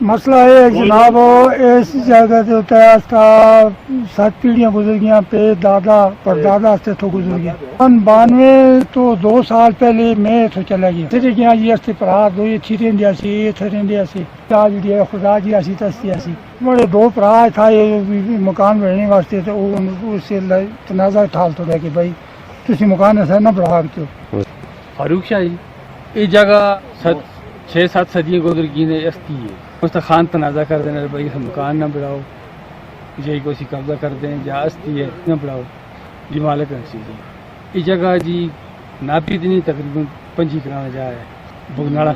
मसला ये है जनाब, इस जगह से होता है 7 पीढ़ियाँ गुजर गया, पे दादा परदादा से तो गुजर गया। 92 तो 2 साल पहले मैं तो चला गया फिर गया ये अस्ते भरा दो ये थी रेंदिया सी ये थे रेंदिया सी आज जी खुदा जी असी तस्ती सी मेरे 2 भरा था ये मकान बनने वास्ते तो उससे तनाजा ठाल तो कि भाई तुम मकान ऐसा ना बढ़ा के फारूक शाह जी ये जगह 6-7 सदियाँ गुजर गई ने अस्ती है उस खान तनाज़ा कर देना भाई मकान ना बढ़ाओ यही को कब्जा कर दें या अस्ती है ना बढ़ाओ जी मालिक जी ये जगह जी नापी इतनी तकरीबन 25 कनाल जा है बुगनाड़ा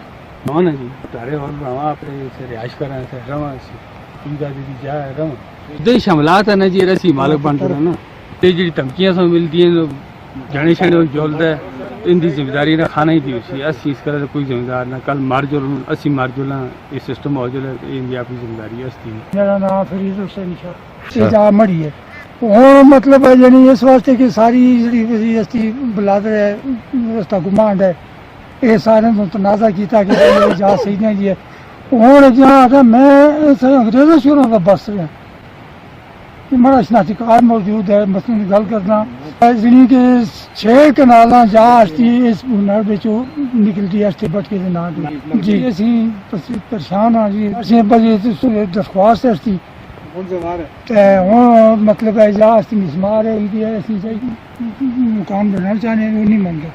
मान है जी तारे और बनावा अपने से रिहाइश करा से रवा से दी जा है रवा दे शमलात है ना जी रसी मालिक बन रहा ना ते जी धमकियां सब मिलती हैं जाने छड़े जोलता है इनकी जिम्मेदारी ना खाना ही थी उसी असी इस तरह कोई जिम्मेदार ना कल मार जो असी मार जो ये सिस्टम हो जो इंडिया की जिम्मेदारी अस्ती मेरा नाम फरीद हुसैन शाह जा मड़ी है हूँ मतलब है जी इस वास्ते कि सारी जी अस्ती बलादर है उसका गुमांड है ये सारे तनाजा किया कि जा सही जी है हूँ जहाँ मैं अंग्रेजों शुरू का बस रहा बड़ा शनाख्तिकार मौजूद है मसले की गल करना जी कि 6 कनाल जा अस्ती इस हुनर बिचों निकलती अस्ती बटके के नाम जी असी परेशान हाँ जी असी दरख्वास्त अस्ती हूँ मतलब है जा अस्ती मिसमार है मकान बनाना चाहने वो नहीं मनता